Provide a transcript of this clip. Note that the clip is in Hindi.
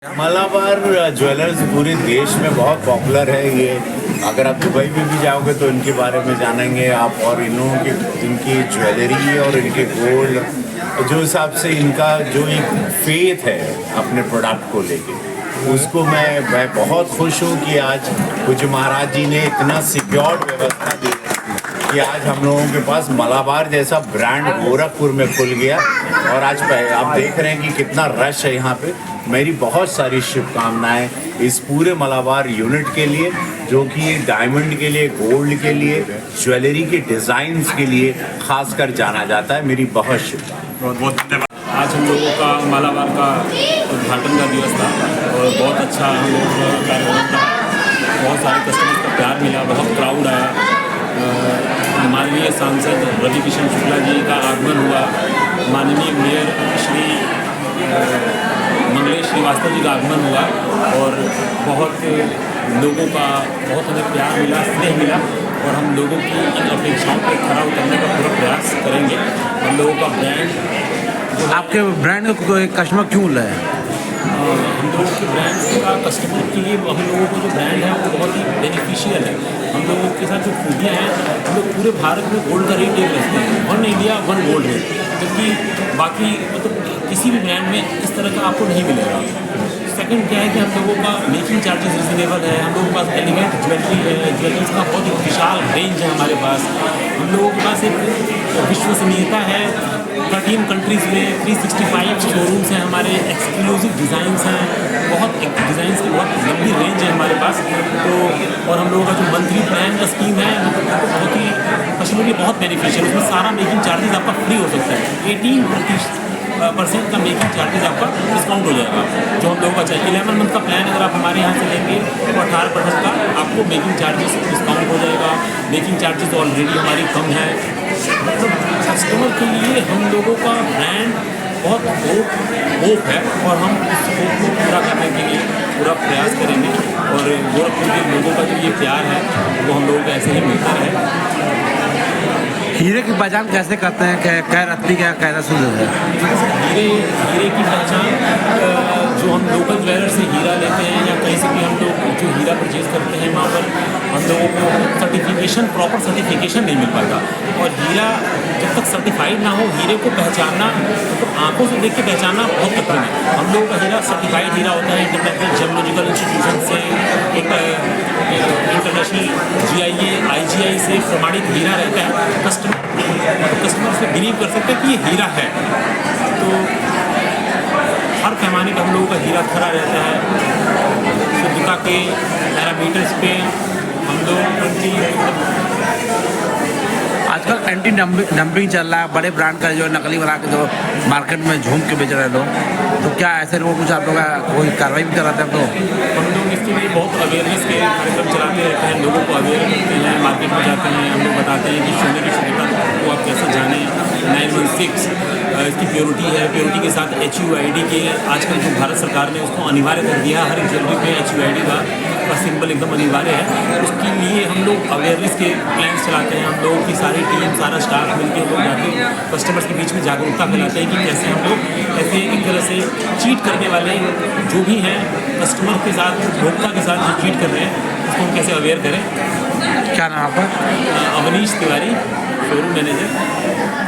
मालाबार ज्वेलर्स पूरे देश में बहुत पॉपुलर है ये। अगर आप दुबई में भी जाओगे तो इनके बारे में जानेंगे आप, और इनकी ज्वेलरी और इनके गोल्ड जो हिसाब से इनका जो एक फेथ है अपने प्रोडक्ट को लेके, उसको मैं बहुत खुश हूँ कि आज पूज्य महाराज जी ने इतना सिक्योर्ड व्यवस्था दी कि आज हम लोगों के पास मालाबार जैसा ब्रांड गोरखपुर में खुल गया। और आज आप देख रहे हैं कि कितना रश है यहाँ पे। मेरी बहुत सारी शुभकामनाएं इस पूरे मालाबार यूनिट के लिए, जो कि डायमंड के लिए, गोल्ड के लिए, ज्वेलरी के डिज़ाइंस के लिए खासकर जाना जाता है। मेरी बहुत शुभकामनाएं। बहुत बहुत धन्यवाद। आज हम लोगों का मालाबार का उद्घाटन का दिवस था और बहुत अच्छा हम लोगों का कार्यक्रम था। बहुत सारे कस्टमर्स का प्यार मिला, बहुत क्राउड आया। माननीय सांसद रवि किशन शुक्ला जी का आगमन हुआ, माननीय मेयर श्री मंगलेश श्रीवास्तव जी का आगमन हुआ और बहुत लोगों का बहुत हमें प्यार मिला, स्नेह मिला और हम लोगों की इन अपेक्षाओं पर खरा उतरने का पूरा प्रयास करेंगे। हम लोगों का ब्रांड, आपके ब्रांड को कस्टमर क्यों मिला है? हम लोगों के ब्रांड का कस्टमर के लिए हम लोगों को जो ब्रांड है वो बहुत ही बेनिफिशियल है। हम लोगों के साथ जो खूबियाँ हैं, हम लोग पूरे भारत में गोल्ड का रेट एक रखते हैं, 1 इंडिया 1 गोल्ड रेट, जबकि बाकी मतलब किसी भी ब्रांड में इस तरह का आपको नहीं मिलेगा। सेकंड क्या है कि हम लोगों का मेकिंग चार्जेस रिजनेबल है, हम लोगों के पास एलिगेंट ज्वेलरी है, ज्वेलरीज का बहुत ही विशाल रेंज है हमारे पास। हम लोगों के पास एक विश्वसनीयता है। 13 कंट्रीज़ में 365 शोरूम्स हैं हमारे, एक्सक्लूसिव डिज़ाइंस हैं, बहुत डिज़ाइंस की बहुत लंबी रेंज है हमारे पास। तो और हम लोगों का जो मंथली प्लान का स्कीम है वो बहुत ही कस्टमर के लिए बहुत बेनिफिशियल है। उसमें सारा मेकिंग चार्जेस आपका फ्री हो सकता है। 18% का मेकिंग चार्जेस आपका डिस्काउंट हो जाएगा जो हम लोगों का चाहिए। 11 मंथ का प्लान अगर आप हमारे यहाँ से लेंगे तो 18% का आपको मेकिंग चार्जेस डिस्काउंट हो जाएगा। मेकिंग चार्जेस ऑलरेडी हमारी कम है। मतलब कस्टमर के लिए हम लोगों का ब्रांड बहुत होप है और हम इस होप को पूरा करने के लिए पूरा प्रयास करेंगे। और गोरखपुर के लोगों का जो ये प्यार है वो हम लोगों को ऐसे ही मिलता रहे। हीरे की पहचान कैसे करते हैं? कै रत्ती क्या कैरा शुद्ध है? हीरे की पहचान जो हम लोकल ज्वेलर से हीरा लेते हैं या कहीं से भी हम लोग जो हीरा परचेज करते हैं, वहाँ पर हम लोगों को सर्टिफिकेशन, प्रॉपर सर्टिफिकेशन नहीं मिल पाता। और हीरा जब तक सर्टिफाइड ना हो, हीरे को पहचानना तो आंखों से देख के पहचानना बहुत कठिन है। हम लोगों का हीरा सर्टिफाइड हीरा होता है इंटरनेशनल जेमोलॉजिकल इंस्टीट्यूशन से, एक इंटरनेशनल GIA IGI से प्रमाणित हीरा रहता है। कस्टमर से बिलीव कर सकते हैं कि ये हीरा है। तो हर पैमाने पर हम लोगों का हीरा खरा रहता है। शुद्धता के पैरामीटर्स पे हम लोग आजकल एंटी डंपिंग चल रहा है, बड़े ब्रांड का जो नकली बना के जो मार्केट में झूम के बेच रहे हैं लोग, तो क्या ऐसे लोगों कुछ आप लोग कोई कार्रवाई भी कराते हैं? तो हम लोग इसके लिए बहुत अवेयरनेस के कार्यक्रम चलाते रहते हैं, लोगों को अवेयर करते हैं, मार्केट में जाते हैं, हम लोग बताते हैं कि सोने की शुद्धता को आप कैसे जानें। 916 इसकी प्योरिटी है, प्योरिटी के साथ HUID के आजकल जो भारत सरकार ने उसको अनिवार्य कर दिया, हर एक ज्वेलरी पे HUID का सिंबल एकदम अनिवार्य है। उसके लिए हम लोग अवेयरनेस के प्लान्स चलाते हैं। हम लोगों की सारी टीम, सारा स्टाफ मिलकर हम लोग जाके कस्टमर्स के बीच में जागरूकता फैलाते हैं कि कैसे हम लोग ऐसे एक तरह से चीट करने वाले जो भी हैं कस्टमर के साथ, उपभोक्ता के साथ जो चीट कर रहे हैं उसको हम कैसे अवेयर करें। क्या नाम आपका? Avneesh Tiwari, showroom manager.